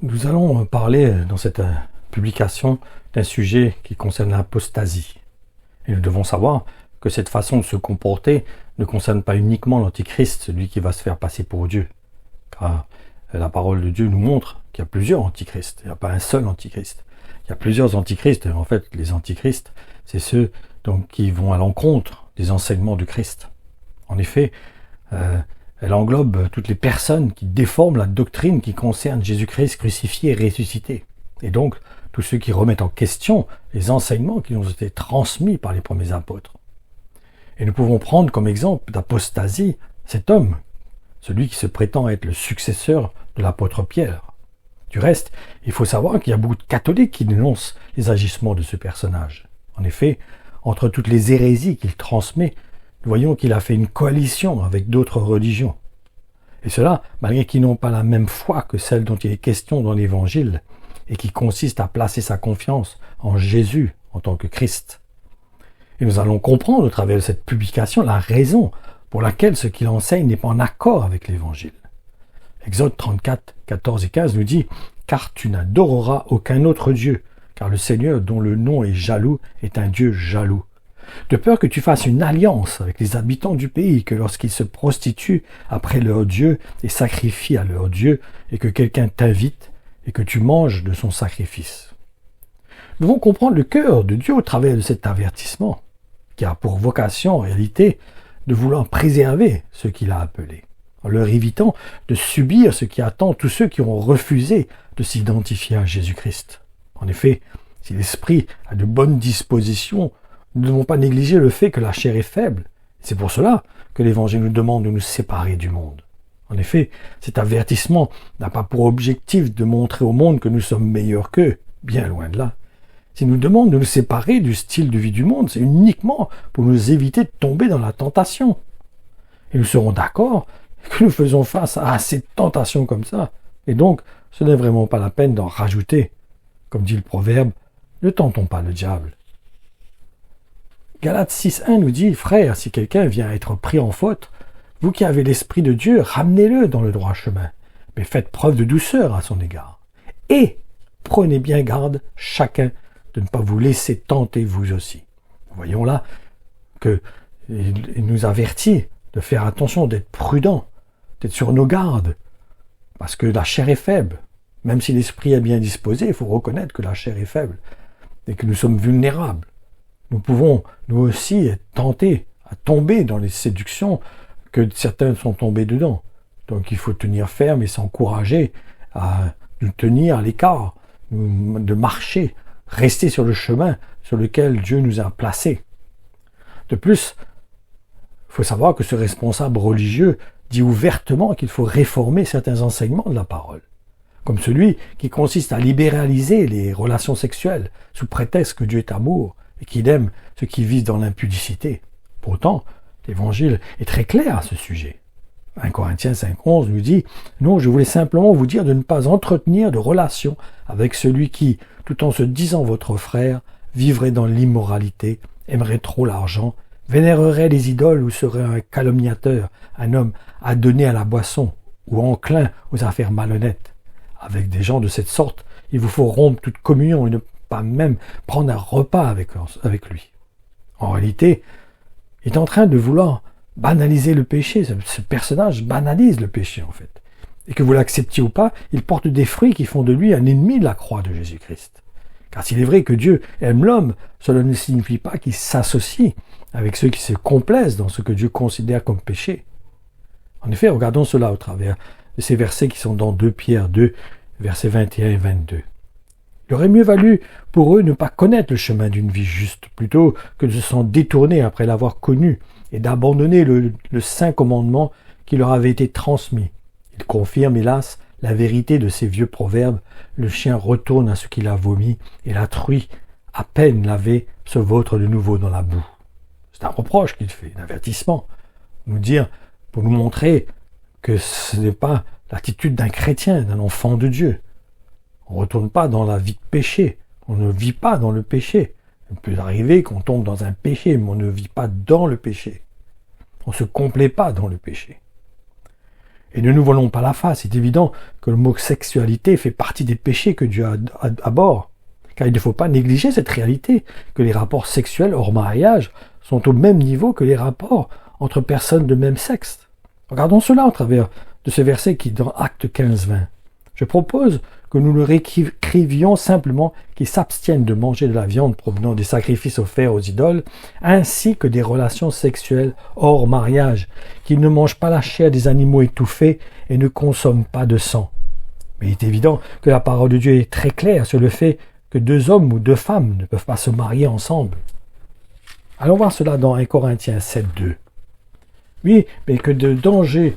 Nous allons parler dans cette publication d'un sujet qui concerne l'apostasie. Et nous devons savoir que cette façon de se comporter ne concerne pas uniquement l'antichrist, celui qui va se faire passer pour Dieu. Car la parole de Dieu nous montre qu'il y a plusieurs antichrists, il n'y a pas un seul antichrist. Il y a plusieurs antichrists, en fait les antichrists, c'est ceux donc, qui vont à l'encontre des enseignements du Christ. En effet, elle englobe toutes les personnes qui déforment la doctrine qui concerne Jésus-Christ crucifié et ressuscité. Et donc, tous ceux qui remettent en question les enseignements qui nous ont été transmis par les premiers apôtres. Et nous pouvons prendre comme exemple d'apostasie cet homme, celui qui se prétend être le successeur de l'apôtre Pierre. Du reste, il faut savoir qu'il y a beaucoup de catholiques qui dénoncent les agissements de ce personnage. En effet, entre toutes les hérésies qu'il transmet, nous voyons qu'il a fait une coalition avec d'autres religions. Et cela, malgré qu'ils n'ont pas la même foi que celle dont il est question dans l'Évangile, et qui consiste à placer sa confiance en Jésus en tant que Christ. Et nous allons comprendre au travers de cette publication la raison pour laquelle ce qu'il enseigne n'est pas en accord avec l'Évangile. Exode 34, 14 et 15 nous dit « Car tu n'adoreras aucun autre Dieu, car le Seigneur dont le nom est jaloux est un Dieu jaloux. De peur que tu fasses une alliance avec les habitants du pays, que lorsqu'ils se prostituent après leur Dieu et sacrifient à leur Dieu, et que quelqu'un t'invite, et que tu manges de son sacrifice. » Nous devons comprendre le cœur de Dieu au travers de cet avertissement, qui a pour vocation en réalité de vouloir préserver ceux qu'il a appelés, en leur évitant de subir ce qui attend tous ceux qui ont refusé de s'identifier à Jésus-Christ. En effet, si l'esprit a de bonnes dispositions, nous ne devons pas négliger le fait que la chair est faible. C'est pour cela que l'Évangile nous demande de nous séparer du monde. En effet, cet avertissement n'a pas pour objectif de montrer au monde que nous sommes meilleurs qu'eux, bien loin de là. S'il nous demande de nous séparer du style de vie du monde, c'est uniquement pour nous éviter de tomber dans la tentation. Et nous serons d'accord que nous faisons face à assez de tentations comme ça. Et donc, ce n'est vraiment pas la peine d'en rajouter. Comme dit le proverbe, ne tentons pas le diable. Galates 6.1 nous dit, « Frères, si quelqu'un vient être pris en faute, vous qui avez l'Esprit de Dieu, ramenez-le dans le droit chemin, mais faites preuve de douceur à son égard. Et prenez bien garde, chacun, de ne pas vous laisser tenter vous aussi. » Voyons là qu'il nous avertit de faire attention, d'être prudent, d'être sur nos gardes, parce que la chair est faible. Même si l'esprit est bien disposé, il faut reconnaître que la chair est faible et que nous sommes vulnérables. Nous pouvons, nous aussi, être tentés à tomber dans les séductions que certains sont tombés dedans. Donc il faut tenir ferme et s'encourager à nous tenir à l'écart, de marcher, rester sur le chemin sur lequel Dieu nous a placés. De plus, il faut savoir que ce responsable religieux dit ouvertement qu'il faut réformer certains enseignements de la parole, comme celui qui consiste à libéraliser les relations sexuelles sous prétexte que Dieu est amour et qu'il aime ceux qui vivent dans l'impudicité. Pourtant, l'Évangile est très clair à ce sujet. 1 Corinthiens 5.11 nous dit « Non, je voulais simplement vous dire de ne pas entretenir de relations avec celui qui, tout en se disant votre frère, vivrait dans l'immoralité, aimerait trop l'argent, vénérerait les idoles ou serait un calomniateur, un homme adonné à la boisson ou enclin aux affaires malhonnêtes. Avec des gens de cette sorte, il vous faut rompre toute communion et ne pas même prendre un repas avec lui. » En réalité, il est en train de vouloir banaliser le péché. Ce personnage banalise le péché en fait. Et que vous l'acceptiez ou pas, il porte des fruits qui font de lui un ennemi de la croix de Jésus-Christ. Car s'il est vrai que Dieu aime l'homme, cela ne signifie pas qu'il s'associe avec ceux qui se complaisent dans ce que Dieu considère comme péché. En effet, regardons cela au travers de ces versets qui sont dans 2 Pierre 2, versets 21 et 22. Il aurait mieux valu pour eux ne pas connaître le chemin d'une vie juste, plutôt que de s'en détourner après l'avoir connu et d'abandonner le saint commandement qui leur avait été transmis. Il confirme, hélas, la vérité de ces vieux proverbes. Le chien retourne à ce qu'il a vomi et la truie, à peine lavée, se vautre de nouveau dans la boue. C'est un reproche qu'il fait, un avertissement. Pour nous montrer que ce n'est pas l'attitude d'un chrétien, d'un enfant de Dieu. On ne retourne pas dans la vie de péché. On ne vit pas dans le péché. Il peut arriver qu'on tombe dans un péché, mais on ne vit pas dans le péché. On ne se complaît pas dans le péché. Et ne nous voilons pas la face, c'est évident que l'homosexualité fait partie des péchés que Dieu abhorre. Car il ne faut pas négliger cette réalité, que les rapports sexuels hors mariage sont au même niveau que les rapports entre personnes de même sexe. Regardons cela au travers de ce verset qui est dans Actes 15-20. Je propose que nous leur écrivions simplement qu'ils s'abstiennent de manger de la viande provenant des sacrifices offerts aux idoles, ainsi que des relations sexuelles hors mariage, qu'ils ne mangent pas la chair des animaux étouffés et ne consomment pas de sang. Mais il est évident que la parole de Dieu est très claire sur le fait que 2 hommes ou 2 femmes ne peuvent pas se marier ensemble. Allons voir cela dans 1 Corinthiens 7-2. Oui, mais que de dangers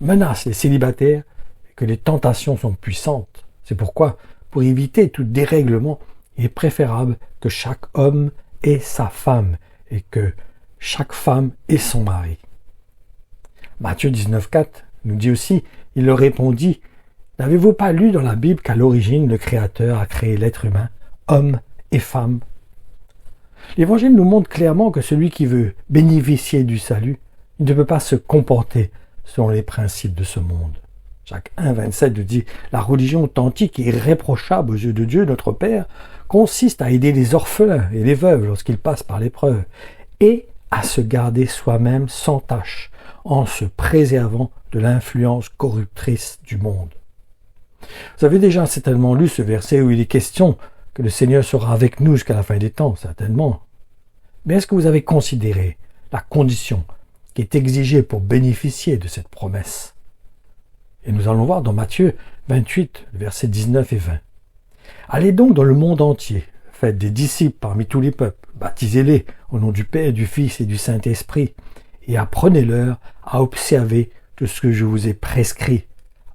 menacent les célibataires et que les tentations sont puissantes. C'est pourquoi, pour éviter tout dérèglement, il est préférable que chaque homme ait sa femme et que chaque femme ait son mari. Matthieu 19,4 nous dit aussi, il leur répondit, « N'avez-vous pas lu dans la Bible qu'à l'origine le Créateur a créé l'être humain, homme et femme ?» L'Évangile nous montre clairement que celui qui veut bénéficier du salut, il ne peut pas se comporter selon les principes de ce monde. Jacques 1,27 nous dit « La religion authentique et irréprochable aux yeux de Dieu, notre Père, consiste à aider les orphelins et les veuves lorsqu'ils passent par l'épreuve, et à se garder soi-même sans tache, en se préservant de l'influence corruptrice du monde. » Vous avez déjà certainement lu ce verset où il est question que le Seigneur sera avec nous jusqu'à la fin des temps, certainement. Mais est-ce que vous avez considéré la condition qui est exigée pour bénéficier de cette promesse? Et nous allons voir dans Matthieu 28, versets 19 et 20. « Allez donc dans le monde entier, faites des disciples parmi tous les peuples, baptisez-les au nom du Père, du Fils et du Saint-Esprit, et apprenez-leur à observer tout ce que je vous ai prescrit.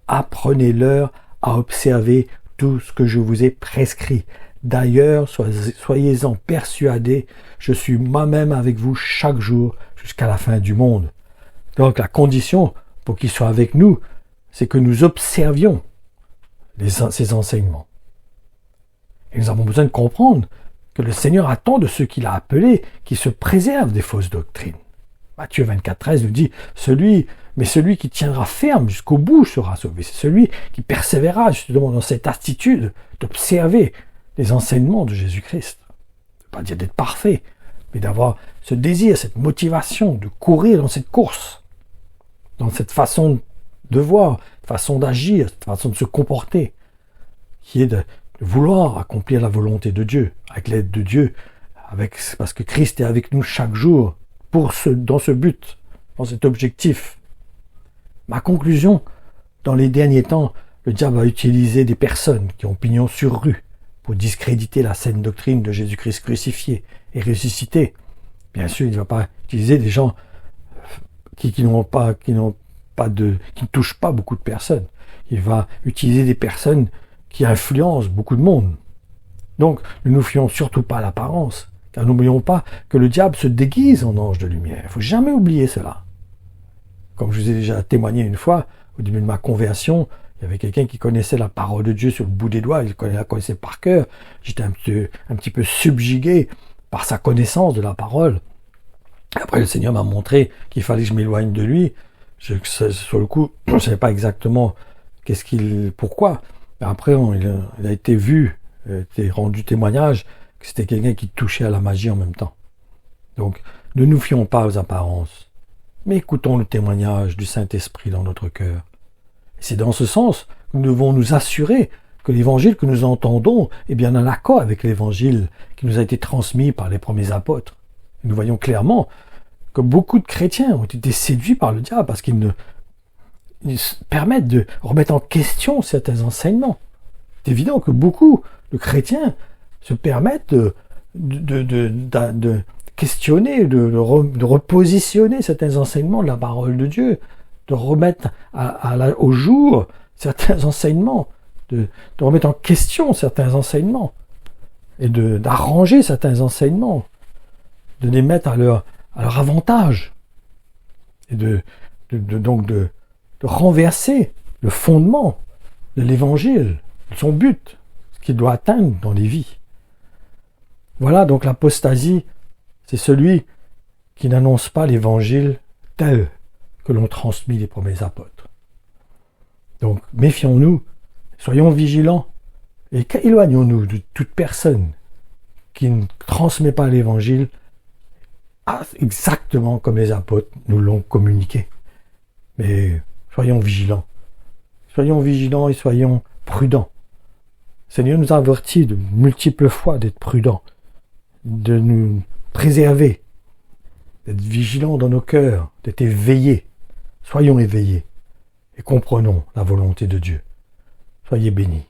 Apprenez-leur à observer tout ce que je vous ai prescrit. D'ailleurs, soyez-en persuadés, je suis moi-même avec vous chaque jour jusqu'à la fin du monde. » Donc la condition pour qu'il soit avec nous, c'est que nous observions ces enseignements. Et nous avons besoin de comprendre que le Seigneur attend de ceux qu'il a appelés qui se préservent des fausses doctrines. Matthieu 24,13 nous dit « Celui qui tiendra ferme jusqu'au bout sera sauvé. » C'est celui qui persévérera justement dans cette attitude d'observer les enseignements de Jésus-Christ. Ça ne veut pas dire d'être parfait, mais d'avoir ce désir, cette motivation de courir dans cette course, dans cette façon de voir, façon d'agir, cette façon de se comporter, qui est de vouloir accomplir la volonté de Dieu, avec l'aide de Dieu, parce que Christ est avec nous chaque jour, dans ce but, dans cet objectif. Ma conclusion, dans les derniers temps, le diable a utilisé des personnes qui ont pignon sur rue pour discréditer la saine doctrine de Jésus-Christ crucifié et ressuscité. Bien sûr, il ne va pas utiliser des gens qui ne touchent pas beaucoup de personnes. Il va utiliser des personnes qui influencent beaucoup de monde. Donc, ne nous fions surtout pas à l'apparence, car n'oublions pas que le diable se déguise en ange de lumière. Il ne faut jamais oublier cela. Comme je vous ai déjà témoigné une fois, au début de ma conversion, il y avait quelqu'un qui connaissait la parole de Dieu sur le bout des doigts, il la connaissait par cœur. J'étais un petit peu subjugué par sa connaissance de la parole. Après, le Seigneur m'a montré qu'il fallait que je m'éloigne de lui. Sur le coup, je ne savais pas exactement pourquoi. Mais après, il a été vu, été rendu témoignage que c'était quelqu'un qui touchait à la magie en même temps. Donc, ne nous fions pas aux apparences, mais écoutons le témoignage du Saint-Esprit dans notre cœur. Et c'est dans ce sens que nous devons nous assurer que l'évangile que nous entendons est bien en accord avec l'évangile qui nous a été transmis par les premiers apôtres. Et nous voyons clairement que beaucoup de chrétiens ont été séduits par le diable parce qu'ils permettent de remettre en question certains enseignements. C'est évident que beaucoup de chrétiens se permettent de questionner, de repositionner certains enseignements de la parole de Dieu, de remettre au jour certains enseignements, de remettre en question certains enseignements, et d'arranger certains enseignements, de les mettre à leur avantage, et donc de renverser le fondement de l'évangile, son but, ce qu'il doit atteindre dans les vies. Voilà, donc l'apostasie, c'est celui qui n'annonce pas l'évangile tel que l'ont transmis les premiers apôtres. Donc, méfions-nous, soyons vigilants, et éloignons-nous de toute personne qui ne transmet pas l'évangile exactement comme les apôtres nous l'ont communiqué. Mais soyons vigilants. Soyons vigilants et soyons prudents. Le Seigneur nous a avertis de multiples fois d'être prudents, de nous préserver, d'être vigilants dans nos cœurs, d'être éveillés. Soyons éveillés et comprenons la volonté de Dieu. Soyez bénis.